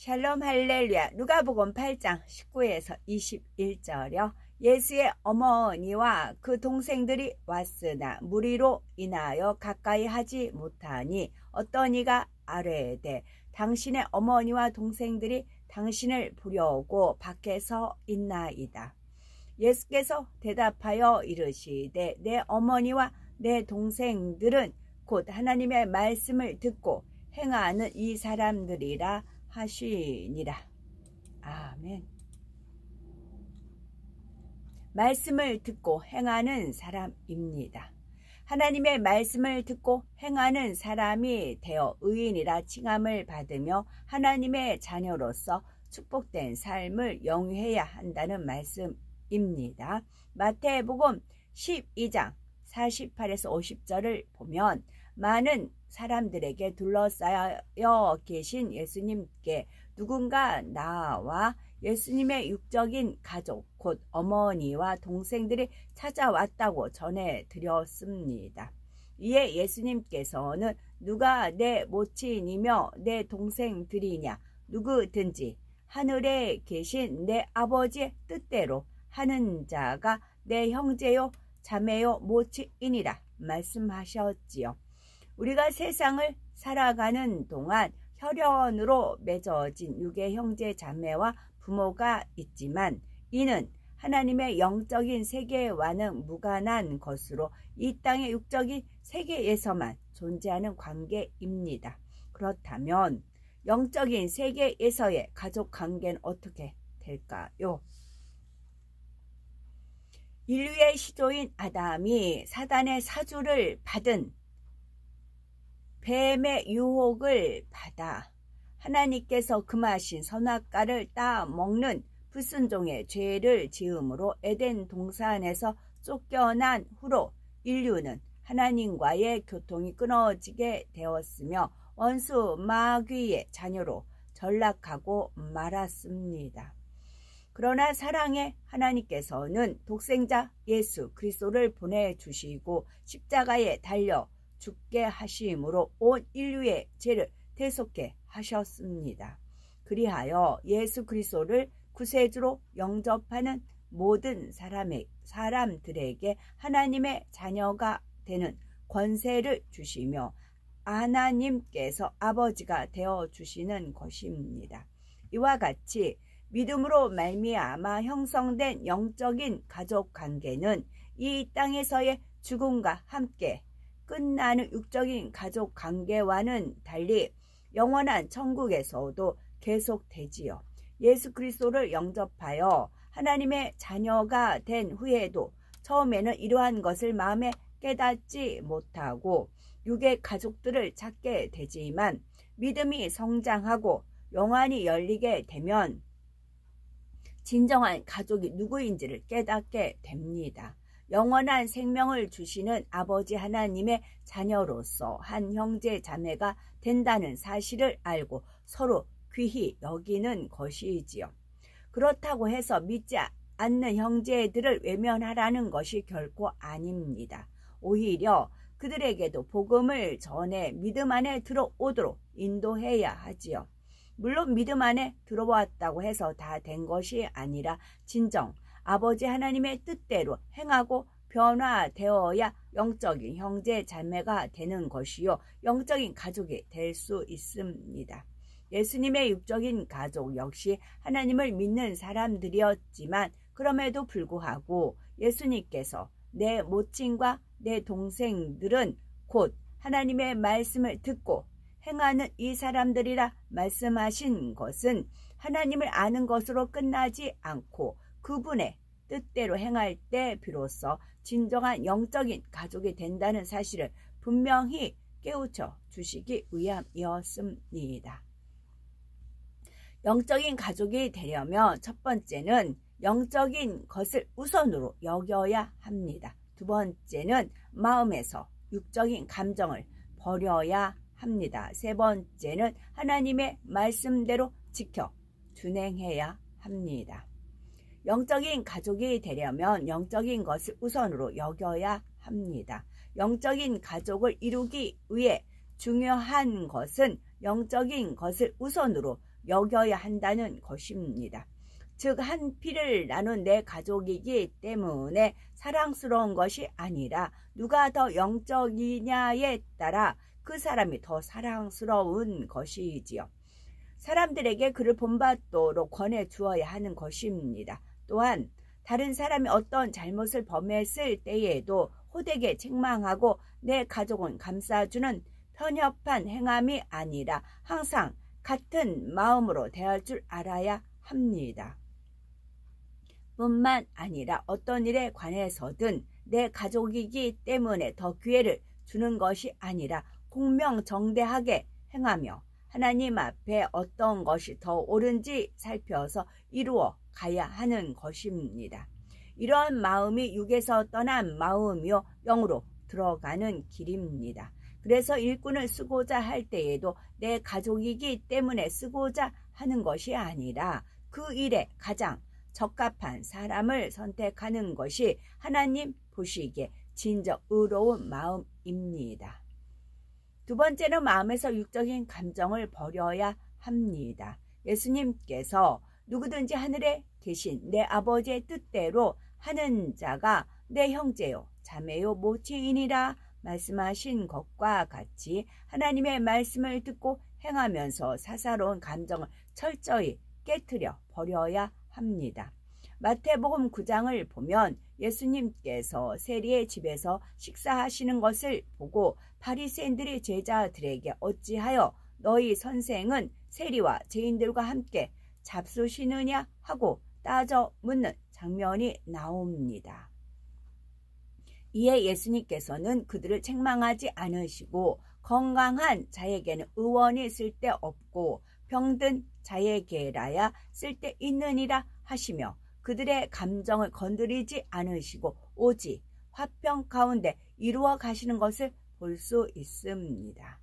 샬롬 할렐루야. 누가복음 8장 19에서 21절이요. 예수의 어머니와 그 동생들이 왔으나 무리로 인하여 가까이 하지 못하니 어떤 이가 아뢰되 당신의 어머니와 동생들이 당신을 부려오고 밖에 서 있나이다. 예수께서 대답하여 이르시되 내 어머니와 내 동생들은 곧 하나님의 말씀을 듣고 행하는 이 사람들이라 하시니라. 아멘. 말씀을 듣고 행하는 사람입니다. 하나님의 말씀을 듣고 행하는 사람이 되어 의인이라 칭함을 받으며 하나님의 자녀로서 축복된 삶을 영위해야 한다는 말씀입니다. 마태복음 12장 48에서 50절을 보면 많은 사람들에게 둘러싸여 계신 예수님께 누군가 나와 예수님의 육적인 가족 곧 어머니와 동생들이 찾아왔다고 전해드렸습니다. 이에 예수님께서는 누가 내 모친이며 내 동생들이냐 누구든지 하늘에 계신 내 아버지의 뜻대로 하는 자가 내 형제요 자매요 모친이라 말씀하셨지요. 우리가 세상을 살아가는 동안 혈연으로 맺어진 육의 형제 자매와 부모가 있지만 이는 하나님의 영적인 세계와는 무관한 것으로 이 땅의 육적인 세계에서만 존재하는 관계입니다. 그렇다면 영적인 세계에서의 가족 관계는 어떻게 될까요? 인류의 시조인 아담이 사단의 사주를 받은 뱀의 유혹을 받아 하나님께서 금하신 선악과를 따먹는 불순종의 죄를 지음으로 에덴 동산에서 쫓겨난 후로 인류는 하나님과의 교통이 끊어지게 되었으며 원수 마귀의 자녀로 전락하고 말았습니다. 그러나 사랑의 하나님께서는 독생자 예수 그리스도를 보내주시고 십자가에 달려 죽게 하심으로 온 인류의 죄를 대속해 하셨습니다. 그리하여 예수 그리스도를 구세주로 영접하는 모든 사람들에게 하나님의 자녀가 되는 권세를 주시며 하나님께서 아버지가 되어주시는 것입니다. 이와 같이 믿음으로 말미암아 형성된 영적인 가족관계는 이 땅에서의 죽음과 함께 끝나는 육적인 가족관계와는 달리 영원한 천국에서도 계속되지요. 예수 그리스도를 영접하여 하나님의 자녀가 된 후에도 처음에는 이러한 것을 마음에 깨닫지 못하고 육의 가족들을 찾게 되지만 믿음이 성장하고 영안이 열리게 되면 진정한 가족이 누구인지를 깨닫게 됩니다. 영원한 생명을 주시는 아버지 하나님의 자녀로서 한 형제 자매가 된다는 사실을 알고 서로 귀히 여기는 것이지요. 그렇다고 해서 믿지 않는 형제들을 외면하라는 것이 결코 아닙니다. 오히려 그들에게도 복음을 전해 믿음 안에 들어오도록 인도해야 하지요. 물론 믿음 안에 들어왔다고 해서 다 된 것이 아니라 진정 아버지 하나님의 뜻대로 행하고 변화되어야 영적인 형제 자매가 되는 것이요 영적인 가족이 될 수 있습니다. 예수님의 육적인 가족 역시 하나님을 믿는 사람들이었지만 그럼에도 불구하고 예수님께서 내 모친과 내 동생들은 곧 하나님의 말씀을 듣고 행하는 이 사람들이라 말씀하신 것은 하나님을 아는 것으로 끝나지 않고 그분의 뜻대로 행할 때 비로소 진정한 영적인 가족이 된다는 사실을 분명히 깨우쳐 주시기 위함이었습니다. 영적인 가족이 되려면 첫 번째는 영적인 것을 우선으로 여겨야 합니다. 두 번째는 마음에서 육적인 감정을 버려야 합니다. 세 번째는 하나님의 말씀대로 지켜 준행해야 합니다. 영적인 가족이 되려면 영적인 것을 우선으로 여겨야 합니다. 영적인 가족을 이루기 위해 중요한 것은 영적인 것을 우선으로 여겨야 한다는 것입니다. 즉 한 피를 나눈 내 가족이기 때문에 사랑스러운 것이 아니라 누가 더 영적이냐에 따라 그 사람이 더 사랑스러운 것이지요. 사람들에게 그를 본받도록 권해 주어야 하는 것입니다. 또한 다른 사람이 어떤 잘못을 범했을 때에도 호되게 책망하고 내 가족은 감싸주는 편협한 행함이 아니라 항상 같은 마음으로 대할 줄 알아야 합니다. 뿐만 아니라 어떤 일에 관해서든 내 가족이기 때문에 더 기회를 주는 것이 아니라 공명정대하게 행하며 하나님 앞에 어떤 것이 더 옳은지 살펴서 이루어 가야 하는 것입니다. 이러한 마음이 육에서 떠난 마음이요 영으로 들어가는 길입니다. 그래서 일꾼을 쓰고자 할 때에도 내 가족이기 때문에 쓰고자 하는 것이 아니라 그 일에 가장 적합한 사람을 선택하는 것이 하나님 보시기에 진정 의로운 마음입니다. 두 번째는 마음에서 육적인 감정을 버려야 합니다. 예수님께서 누구든지 하늘에 계신 내 아버지의 뜻대로 하는 자가 내 형제요 자매요 모친이니라 말씀하신 것과 같이 하나님의 말씀을 듣고 행하면서 사사로운 감정을 철저히 깨트려 버려야 합니다. 마태복음 9장을 보면 예수님께서 세리의 집에서 식사하시는 것을 보고 바리새인들이 제자들에게 어찌하여 너희 선생은 세리와 죄인들과 함께 잡수시느냐 하고 따져 묻는 장면이 나옵니다. 이에 예수님께서는 그들을 책망하지 않으시고 건강한 자에게는 의원이 쓸데없고 병든 자에게라야 쓸데있느니라 하시며 그들의 감정을 건드리지 않으시고 오직 화평 가운데 이루어 가시는 것을 볼 수 있습니다.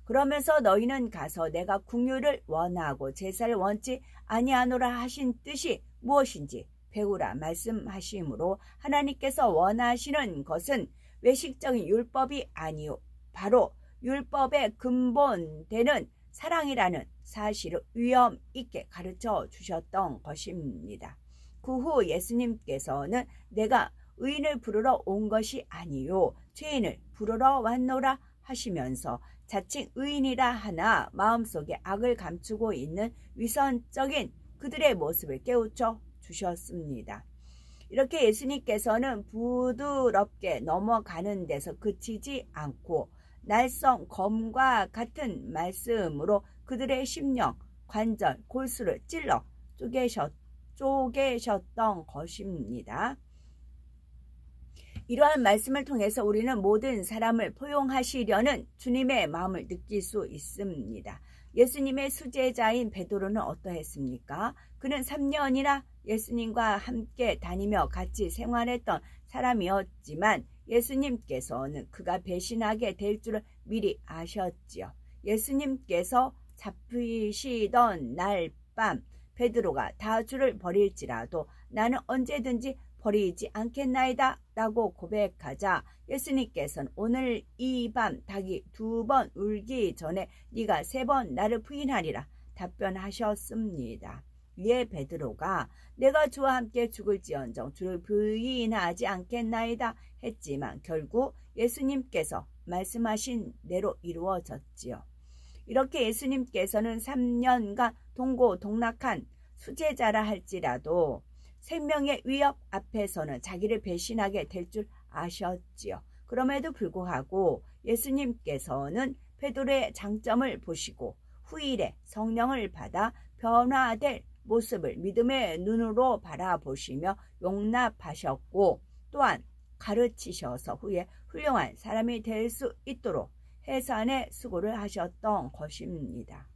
그러면서 너희는 가서 내가 긍휼을 원하고 제사를 원치 아니하노라 하신 뜻이 무엇인지 배우라 말씀하시므로 하나님께서 원하시는 것은 외식적인 율법이 아니요 바로 율법의 근본되는 사랑이라는 사실을 위험 있게 가르쳐 주셨던 것입니다. 그 후 예수님께서는 내가 의인을 부르러 온 것이 아니요 죄인을 부르러 왔노라 하시면서 자칭 의인이라 하나 마음속에 악을 감추고 있는 위선적인 그들의 모습을 깨우쳐 주셨습니다. 이렇게 예수님께서는 부드럽게 넘어가는 데서 그치지 않고 날성 검과 같은 말씀으로 그들의 심령, 관절, 골수를 찔러 쪼개셨던 것입니다. 이러한 말씀을 통해서 우리는 모든 사람을 포용하시려는 주님의 마음을 느낄 수 있습니다. 예수님의 수제자인 베드로는 어떠했습니까? 그는 3년이나 예수님과 함께 다니며 같이 생활했던 사람이었지만 예수님께서는 그가 배신하게 될 줄을 미리 아셨지요. 예수님께서 잡히시던 날 밤 베드로가 다 주를 버릴지라도 나는 언제든지 버리지 않겠나이다 라고 고백하자 예수님께서는 오늘 이 밤 닭이 2번 울기 전에 네가 3번 나를 부인하리라 답변하셨습니다. 이에 베드로가 내가 주와 함께 죽을지언정 주를 부인하지 않겠나이다 했지만 결국 예수님께서 말씀하신 대로 이루어졌지요. 이렇게 예수님께서는 3년간 동고동락한 수제자라 할지라도 생명의 위협 앞에서는 자기를 배신하게 될 줄 아셨지요. 그럼에도 불구하고 예수님께서는 베드로의 장점을 보시고 후일에 성령을 받아 변화될 모습을 믿음의 눈으로 바라보시며 용납하셨고 또한 가르치셔서 후에 훌륭한 사람이 될 수 있도록 해산의 수고를 하셨던 것입니다.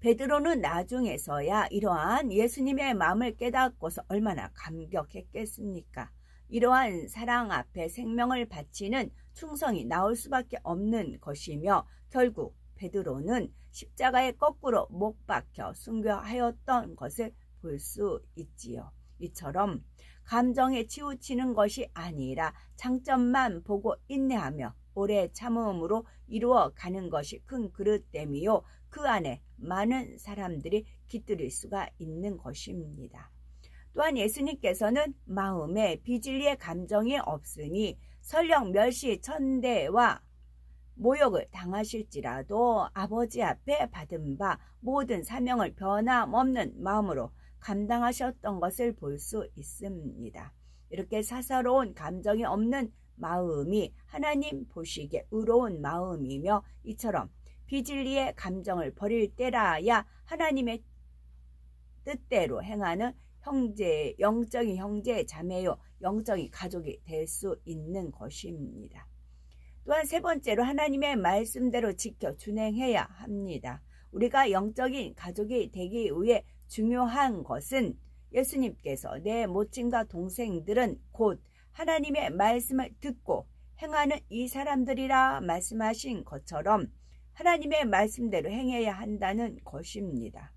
베드로는 나중에서야 이러한 예수님의 마음을 깨닫고서 얼마나 감격했겠습니까? 이러한 사랑 앞에 생명을 바치는 충성이 나올 수밖에 없는 것이며 결국 베드로는 십자가에 거꾸로 못 박혀 순교하였던 것을 볼 수 있지요. 이처럼 감정에 치우치는 것이 아니라 장점만 보고 인내하며 오래 참음으로 이루어가는 것이 큰 그릇됨이요 그 안에 많은 사람들이 깃들일 수가 있는 것입니다. 또한 예수님께서는 마음에 비진리의 감정이 없으니 설령 멸시 천대와 모욕을 당하실지라도 아버지 앞에 받은 바 모든 사명을 변함없는 마음으로 감당하셨던 것을 볼 수 있습니다. 이렇게 사사로운 감정이 없는 마음이 하나님 보시기에 의로운 마음이며 이처럼 비진리의 감정을 버릴 때라야 하나님의 뜻대로 행하는 영적인 형제 자매요 영적인 가족이 될 수 있는 것입니다. 또한 세 번째로 하나님의 말씀대로 지켜 준행해야 합니다. 우리가 영적인 가족이 되기 위해 중요한 것은 예수님께서 내 모친과 동생들은 곧 하나님의 말씀을 듣고 행하는 이 사람들이라 말씀하신 것처럼 하나님의 말씀대로 행해야 한다는 것입니다.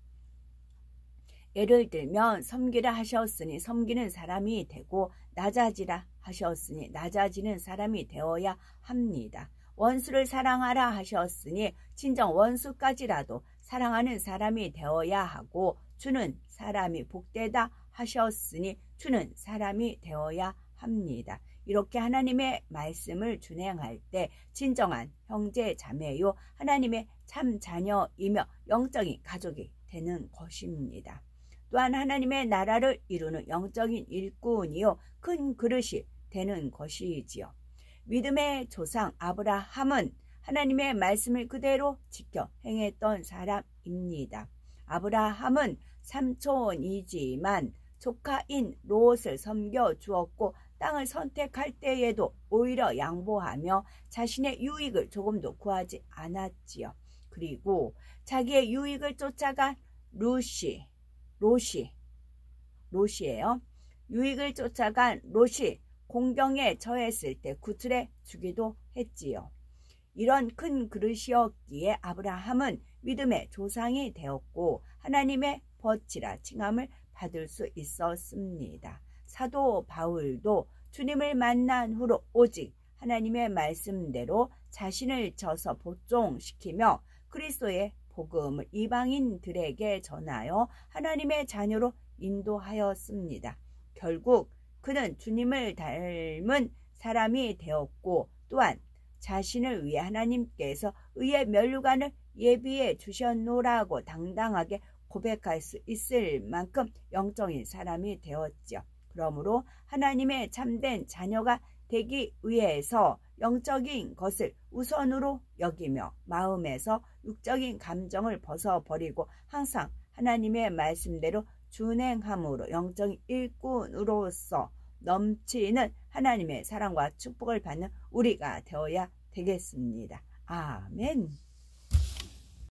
예를 들면 섬기라 하셨으니 섬기는 사람이 되고 낮아지라 하셨으니 낮아지는 사람이 되어야 합니다. 원수를 사랑하라 하셨으니 친정 원수까지라도 사랑하는 사람이 되어야 하고 주는 사람이 복되다 하셨으니 주는 사람이 되어야 합니다. 이렇게 하나님의 말씀을 준행할 때 진정한 형제 자매요 하나님의 참 자녀이며 영적인 가족이 되는 것입니다. 또한 하나님의 나라를 이루는 영적인 일꾼이요 큰 그릇이 되는 것이지요. 믿음의 조상 아브라함은 하나님의 말씀을 그대로 지켜 행했던 사람입니다. 아브라함은 삼촌이지만 조카인 롯을 섬겨 주었고 땅을 선택할 때에도 오히려 양보하며 자신의 유익을 조금도 구하지 않았지요. 그리고 자기의 유익을 쫓아간 롯이에요. 유익을 쫓아간 롯이 공경에 처했을 때 구출해 주기도 했지요. 이런 큰 그릇이었기에 아브라함은 믿음의 조상이 되었고 하나님의 벗이라 칭함을 받을 수 있었습니다. 사도 바울도 주님을 만난 후로 오직 하나님의 말씀대로 자신을 쳐서 복종시키며 그리스도의 복음을 이방인들에게 전하여 하나님의 자녀로 인도하였습니다. 결국 그는 주님을 닮은 사람이 되었고 또한 자신을 위해 하나님께서 의의 면류관을 예비해 주셨노라고 당당하게 고백할 수 있을 만큼 영적인 사람이 되었죠. 그러므로 하나님의 참된 자녀가 되기 위해서 영적인 것을 우선으로 여기며 마음에서 육적인 감정을 벗어버리고 항상 하나님의 말씀대로 준행함으로 영적인 일꾼으로서 넘치는 하나님의 사랑과 축복을 받는 우리가 되어야 되겠습니다. 아멘.